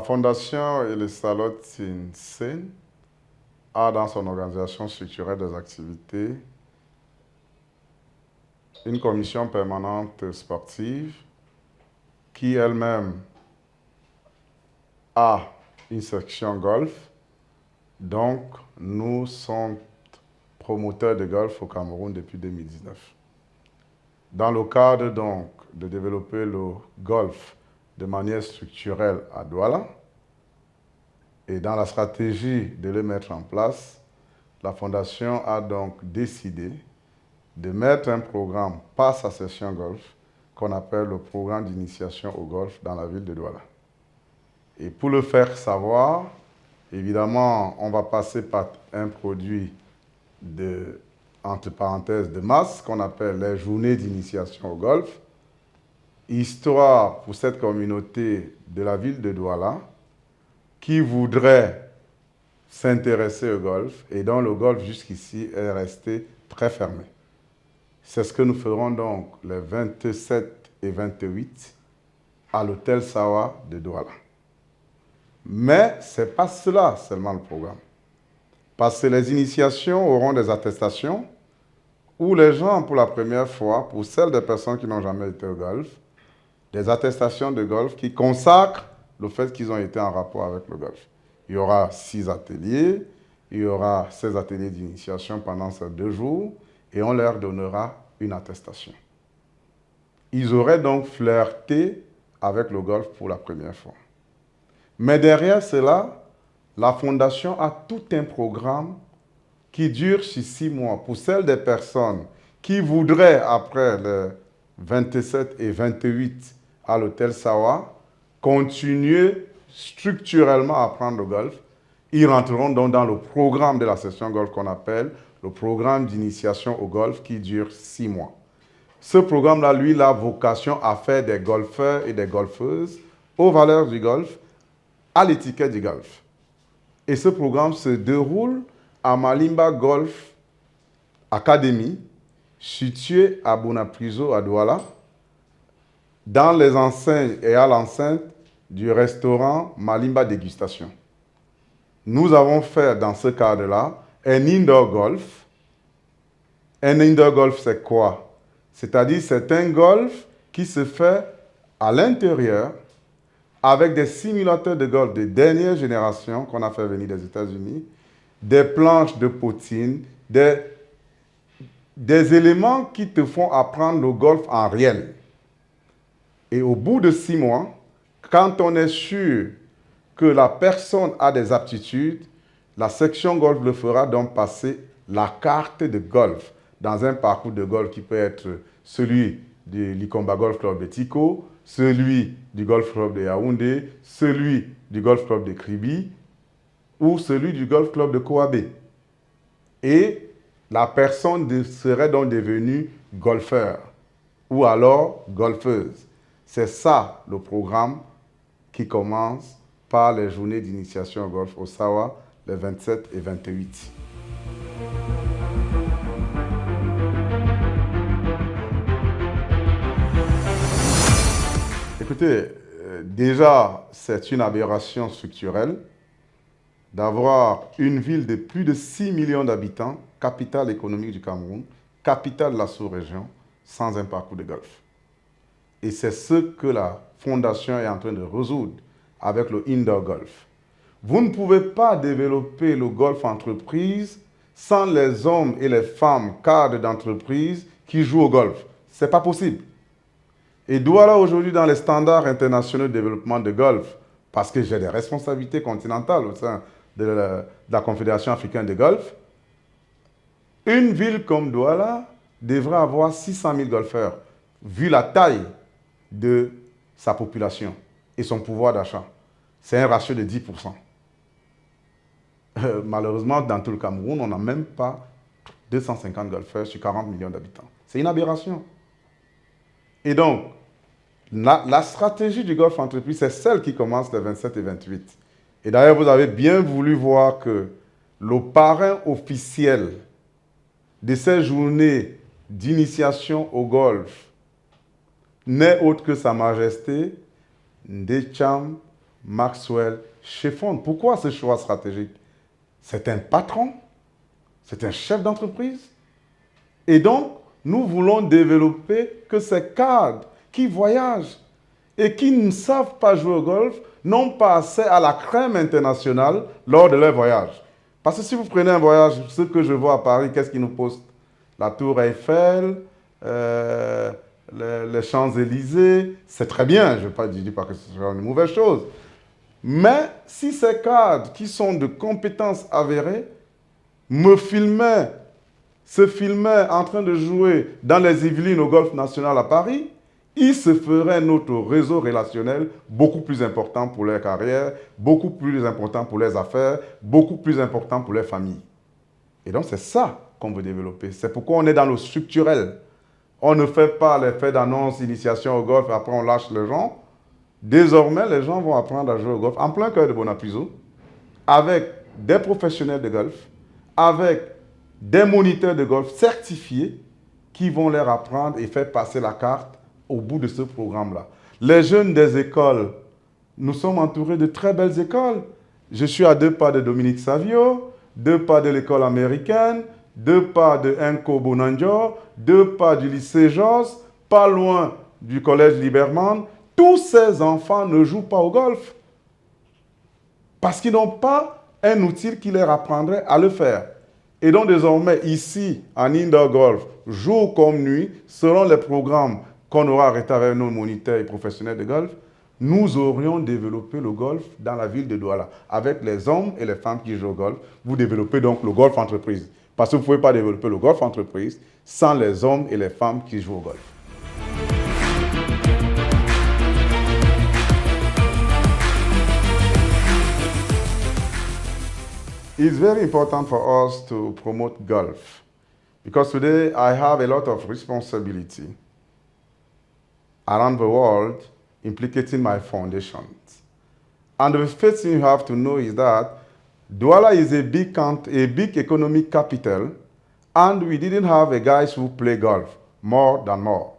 Fondation Elé-Salot Sen a dans son organisation structurelle des activités une commission permanente sportive qui elle-même a une section golf. Donc, nous sommes promoteurs de golf au Cameroun depuis 2019. Dans le cadre donc de développer le golf de manière structurelle à Douala et dans la stratégie de le mettre en place, la Fondation a donc décidé de mettre un programme par sa session golf qu'on appelle le programme d'initiation au golf dans la ville de Douala. Et pour le faire savoir, évidemment, on va passer par un produit de, entre parenthèses, de masse qu'on appelle les journées d'initiation au golf, histoire pour cette communauté de la ville de Douala qui voudrait s'intéresser au golf et dont le golf jusqu'ici est resté très fermé. C'est ce que nous ferons donc les 27 et 28 à l'hôtel Sawa de Douala. Mais ce n'est pas cela seulement le programme. Parce que les initiations auront des attestations où les gens, pour la première fois, pour celles des personnes qui n'ont jamais été au golf, des attestations de golf qui consacrent le fait qu'ils ont été en rapport avec le golf. Il y aura 6 ateliers, il y aura 16 ateliers d'initiation pendant ces 2 jours et on leur donnera une attestation. Ils auraient donc flirté avec le golf pour la première fois. Mais derrière cela, la Fondation a tout un programme qui dure sur 6 mois pour celles des personnes qui voudraient, après les 27 et 28 à l'hôtel Sawa, continuer structurellement à apprendre le golf. Ils rentreront donc dans le programme de la session golf qu'on appelle le programme d'initiation au golf qui dure 6 mois. Ce programme-là, lui, il a vocation à faire des golfeurs et des golfeuses aux valeurs du golf, à l'étiquette du golf. Et ce programme se déroule à Malimba Golf Academy, située à Bonapriso, à Douala, dans les enseignes et à l'enceinte du restaurant Malimba Dégustation. Nous avons fait dans ce cadre-là un indoor golf. Un indoor golf, c'est quoi? C'est-à-dire, c'est un golf qui se fait à l'intérieur avec des simulateurs de golf de dernière génération qu'on a fait venir des États-Unis, des planches de potine, des éléments qui te font apprendre le golf en réel. Et au bout de 6 mois, quand on est sûr que la personne a des aptitudes, la section golf le fera donc passer la carte de golf dans un parcours de golf qui peut être celui du Likomba Golf Club de Tico, celui du Golf Club de Yaoundé, celui du Golf Club de Kribi ou celui du Golf Club de Kouabé. Et la personne serait donc devenue golfeur ou alors golfeuse. C'est ça le programme qui commence par les journées d'initiation au golf au Sawa les 27 et 28. Écoutez, déjà, c'est une aberration structurelle d'avoir une ville de plus de 6 millions d'habitants, capitale économique du Cameroun, capitale de la sous-région, sans un parcours de golf. Et c'est ce que la Fondation est en train de résoudre avec le indoor golf. Vous ne pouvez pas développer le golf entreprise sans les hommes et les femmes cadres d'entreprise qui jouent au golf. Ce n'est pas possible. Et Douala aujourd'hui dans les standards internationaux de développement de golf, parce que j'ai des responsabilités continentales au sein de la Confédération africaine de golf, une ville comme Douala devrait avoir 600 000 golfeurs, vu la taille de sa population et son pouvoir d'achat. C'est un ratio de 10%. Malheureusement, dans tout le Cameroun, on n'a même pas 250 golfeurs sur 40 millions d'habitants. C'est une aberration. Et donc, la stratégie du golf entreprise, c'est celle qui commence les 27 et 28. Et d'ailleurs, vous avez bien voulu voir que le parrain officiel de ces journées d'initiation au golf n'est autre que Sa Majesté Ndecham Maxwell Schaeffer. Pourquoi ce choix stratégique? C'est un patron, c'est un chef d'entreprise. Et donc, nous voulons développer que ces cadres qui voyagent et qui ne savent pas jouer au golf n'ont pas accès à la crème internationale lors de leur voyage. Parce que si vous prenez un voyage, ce que je vois à Paris, qu'est-ce qu'ils nous postent? La Tour Eiffel, les Champs-Élysées, c'est très bien, je ne dis pas que c'est une mauvaise chose. Mais si ces cadres qui sont de compétences avérées se filmaient en train de jouer dans les Yvelines au Golf National à Paris, ils se feraient notre réseau relationnel beaucoup plus important pour leur carrière, beaucoup plus important pour leurs affaires, beaucoup plus important pour leurs familles. Et donc c'est ça qu'on veut développer. C'est pourquoi on est dans le structurel. On ne fait pas l'effet d'annonce, initiation au golf, après on lâche les gens. Désormais, les gens vont apprendre à jouer au golf en plein cœur de Bonaprise, avec des professionnels de golf, avec des moniteurs de golf certifiés qui vont leur apprendre et faire passer la carte au bout de ce programme-là. Les jeunes des écoles, nous sommes entourés de très belles écoles. Je suis à 2 pas de Dominique Savio, 2 pas de l'école américaine, 2 pas de Enco Bonanjo, 2 pas du lycée Jos, pas loin du collège Liberman. Tous ces enfants ne jouent pas au golf parce qu'ils n'ont pas un outil qui leur apprendrait à le faire. Et donc désormais, ici, en indoor golf, jour comme nuit, selon les programmes qu'on aura arrêtés avec nos moniteurs et professionnels de golf, nous aurions développé le golf dans la ville de Douala. Avec les hommes et les femmes qui jouent au golf, vous développez donc le golf entreprise. Parce que vous ne pouvez pas développer le golf entreprise sans les hommes et les femmes qui jouent au golf. It's very important for us to promote golf because today I have a lot of responsibility around the world implicating my foundations. And the first thing you have to know is that Douala is a big economic capital, and we didn't have a guys who play golf more than more.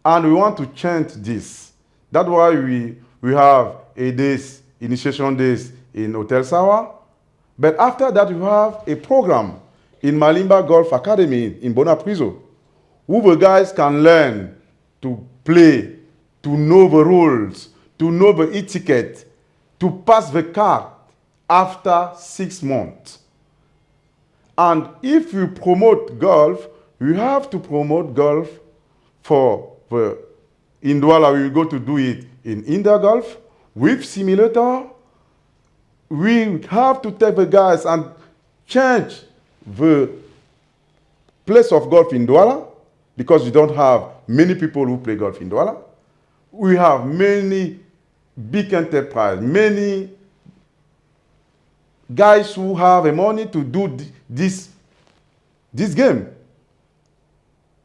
And we want to change this. That's why we have initiation days in Hotel Sawa. But after that, we have a program in Malimba Golf Academy in Bonaprise, who the guys can learn to play, to know the rules, to know the etiquette, to pass the card after 6 months. And if you promote golf, you have to promote golf in Douala, we will go to do it in indoor golf with simulator. We have to take the guys and change the place of golf in Douala because you don't have many people who play golf in Douala. We have many big enterprises, many guys who have the money to do this game.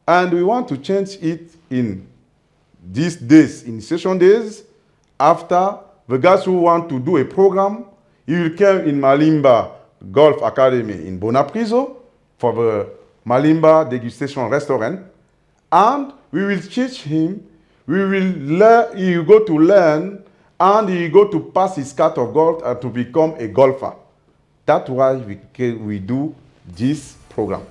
And we want to change it in these days, in session days. After, the guys who want to do a program, he will come in Malimba Golf Academy in Bonaprise for the Malimba degustation restaurant. And we will teach him, he will go to learn, and he will go to pass his card of golf and to become a golfer. That's why we do this program.